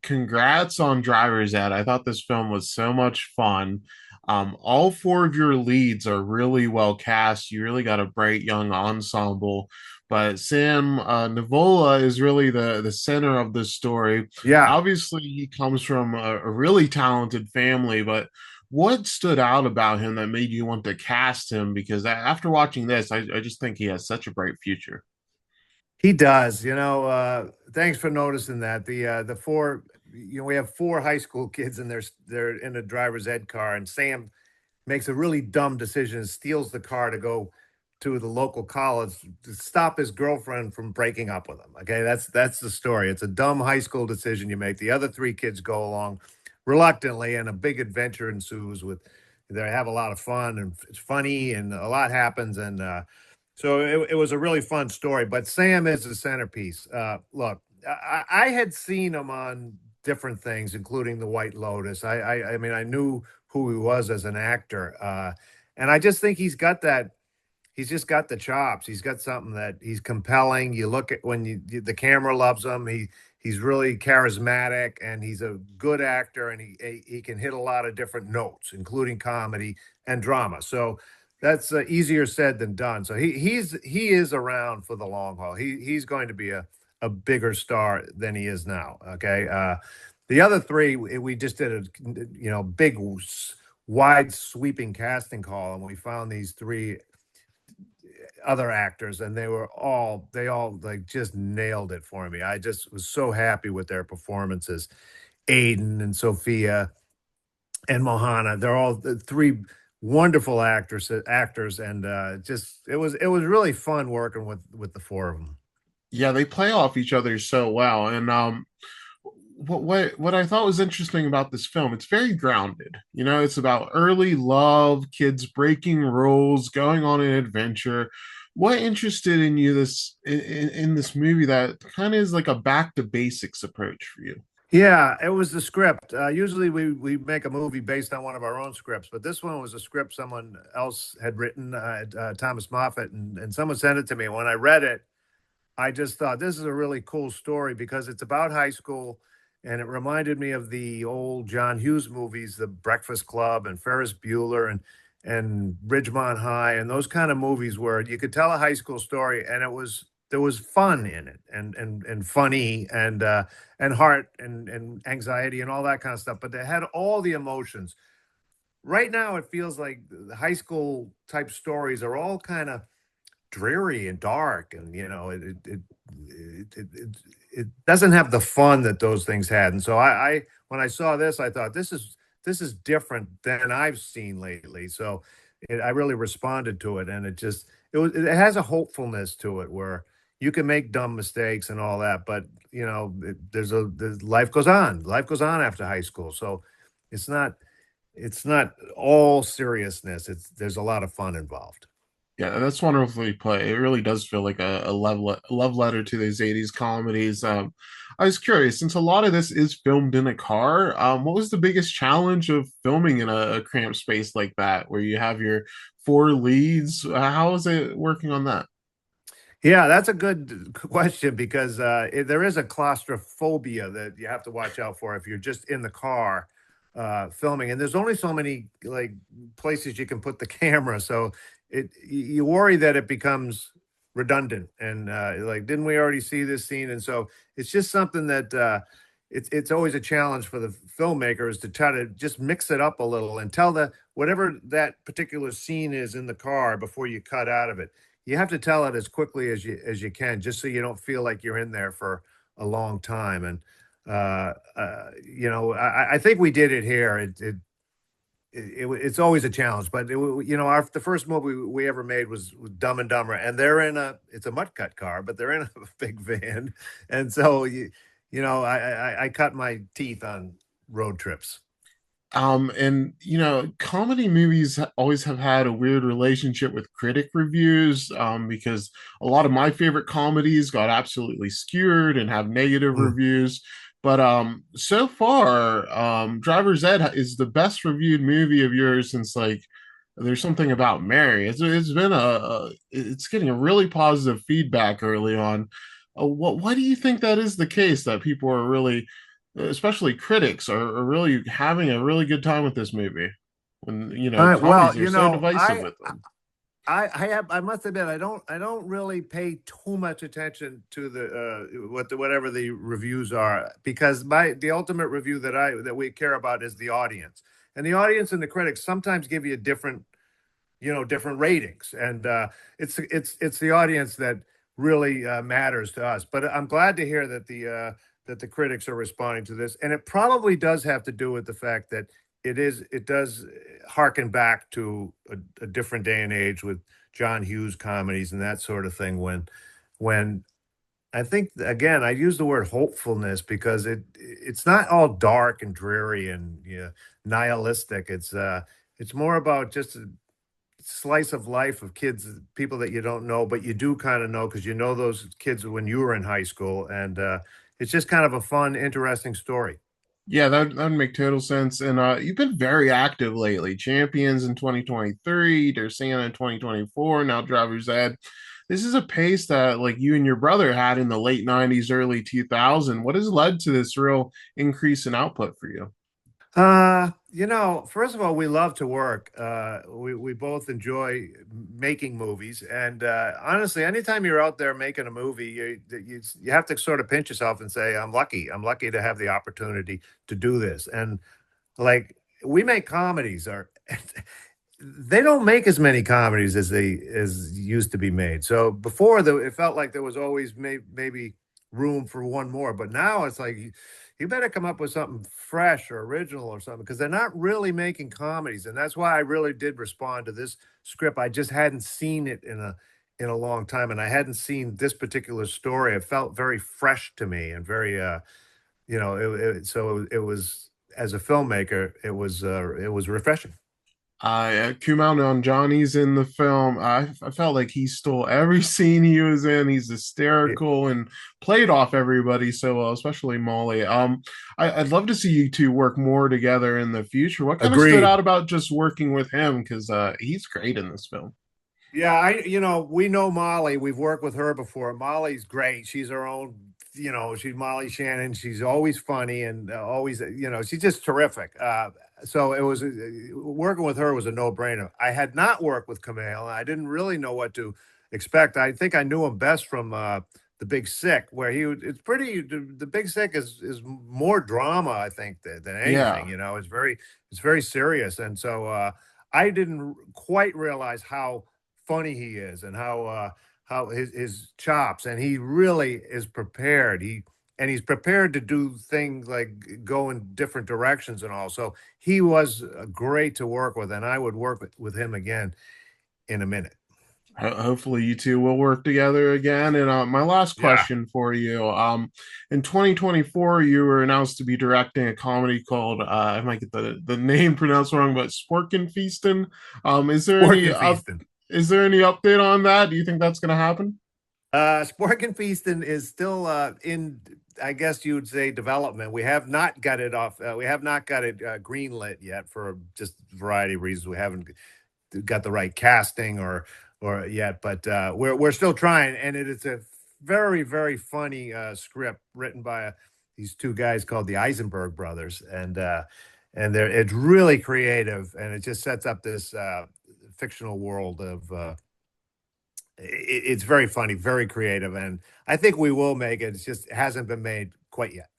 congrats on Driver's Ed. I thought this film was so much fun. All four of your leads are really well cast. You really got a bright young ensemble. But Sam Nivola is really the center of this story. Yeah, Obviously, he comes from a really talented family, but what stood out about him that made you want to cast him? Because after watching this, I just think he has such a bright future. he does. Thanks for noticing that. The four, we have four high school kids and they're in a driver's ed car, and Sam makes a really dumb decision and steals the car to go to the local college to stop his girlfriend from breaking up with him. Okay, that's the story. It's a dumb high school decision you make. The other three kids go along reluctantly, and a big adventure ensues. They have a lot of fun and it's funny, and a lot happens, and so it was a really fun story. But Sam is the centerpiece. Look, I had seen him on different things, including The White Lotus. I mean, I knew who he was as an actor, and I just think he's got that. He's just got the chops. He's got something that he's compelling. You look at when the camera loves him. He's really charismatic, and he's a good actor, and he can hit a lot of different notes, including comedy and drama. So that's easier said than done. So he is around for the long haul. He's going to be a bigger star than he is now. Okay. The other three, we just did a big wide sweeping casting call, and we found these three other actors, and they all like just nailed it for me. I just was so happy with their performances. Aiden and Sophia and Mohana, they're all three wonderful actors, and just it was really fun working with the four of them. Yeah, they play off each other so well. And what I thought was interesting about this film, it's very grounded. You know, it's about early love, kids breaking rules, going on an adventure. What interested in you in this movie that kind of is like a back to basics approach for you? Yeah, it was the script. Usually we make a movie based on one of our own scripts, but this one was a script someone else had written, Thomas Moffat, and someone sent it to me. When I read it, I just thought this is a really cool story because it's about high school, and it reminded me of the old John Hughes movies, The Breakfast Club and Ferris Bueller and Ridgemont High, and those kind of movies where you could tell a high school story, and there was fun in it, and funny, and heart and anxiety and all that kind of stuff. But they had all the emotions. Right now, it feels like the high school type stories are all kind of dreary and dark, and it doesn't have the fun that those things had. And so I when I saw this, I thought this is different than I've seen lately. So I really responded to it, and it has a hopefulness to it where you can make dumb mistakes and all that, but there's life goes on. Life goes on after high school, so it's not it's not all seriousness. There's a lot of fun involved. Yeah, that's wonderfully put. It really does feel like a love letter to these 80s comedies. I was curious, since a lot of this is filmed in a car, what was the biggest challenge of filming in a cramped space like that, where you have your four leads? How is it working on that? Yeah, that's a good question because there is a claustrophobia that you have to watch out for if you're just in the car filming, and there's only so many like places you can put the camera, so you worry that it becomes redundant and like didn't we already see this scene? And so it's just something that it's always a challenge for the filmmakers to try to just mix it up a little and tell the whatever that particular scene is in the car before you cut out of it. You have to tell it as quickly as you can, just so you don't feel like you're in there for a long time. And I think we did it here. It's always a challenge, but the first movie we ever made was Dumb and Dumber, and it's a mutt cut car, but they're in a big van, and so I cut my teeth on road trips. And comedy movies always have had a weird relationship with critic reviews, because a lot of my favorite comedies got absolutely skewered and have negative Mm. reviews. But so far, Driver's Ed is the best reviewed movie of yours since like There's Something About Mary. It's been it's getting a really positive feedback early on. Why do you think that is the case, that people are really especially critics, are really having a really good time with this movie. When Well, comedies are so divisive with them. I must admit I don't really pay too much attention to whatever the reviews are, because the ultimate review that we care about is the audience, and the audience and the critics sometimes give you different ratings, and it's the audience that really matters to us. But I'm glad to hear that the critics are responding to this, and it probably does have to do with the fact that it does harken back to a different day and age with John Hughes comedies and that sort of thing. When I think, again, I use the word hopefulness because it's not all dark and dreary and nihilistic. It's more about just slice of life of kids, people that you don't know, but you do kind of know because you know those kids when you were in high school, and it's just kind of a fun, interesting story. Yeah, that would make total sense. And you've been very active lately. Champions in 2023, Dersana in 2024, now Driver's Ed. This is a pace that like you and your brother had in the late 90s, early 2000. What has led to this real increase in output for you? First of all, we love to work. We both enjoy making movies, and honestly, anytime you're out there making a movie, you have to sort of pinch yourself and say, "I'm lucky. I'm lucky to have the opportunity to do this." And like we make comedies, or they don't make as many comedies as used to be made. So before, it felt like there was always maybe room for one more, but now it's like you better come up with something fresh or original or something, because they're not really making comedies, and that's why I really did respond to this script. I just hadn't seen it in a long time, and I hadn't seen this particular story. It felt very fresh to me and very so it was, as a filmmaker, it was refreshing. Kumail Nanjiani's in the film. I felt like he stole every scene he was in. He's hysterical and played off everybody so well, especially Molly. I'd love to see you two work more together in the future. What kind of stood Agreed. out about just working with him? Because he's great in this film. Yeah, we know Molly. We've worked with her before. Molly's great. She's her own, she's Molly Shannon. She's always funny and always, she's just terrific. So it was working with her was a no-brainer. I had not worked with Kumail. I didn't really know what to expect. I think I knew him best from The Big Sick, where it's pretty. The Big Sick is more drama, I think, than anything. Yeah. It's very serious, and so I didn't quite realize how funny he is and how his chops, and he really is prepared. He's prepared to do things like go in different directions and all. So he was great to work with, and I would work with him again in a minute. Hopefully you two will work together again. And my last Yeah. question for you. In 2024, you were announced to be directing a comedy called I might get the name pronounced wrong, but Sporkin Feastin. Spork and Feasting. Is there any update on that? Do you think that's going to happen? Spork and Feasting is still in, I guess you would say, development. We have not got it off. We have not got it greenlit yet for just a variety of reasons. We haven't got the right casting or yet, but we're still trying, and it is a very very funny script written by these two guys called the Eisenberg brothers, and it's really creative, and it just sets up this fictional world of. It's very funny, very creative, and I think we will make it. It hasn't been made quite yet.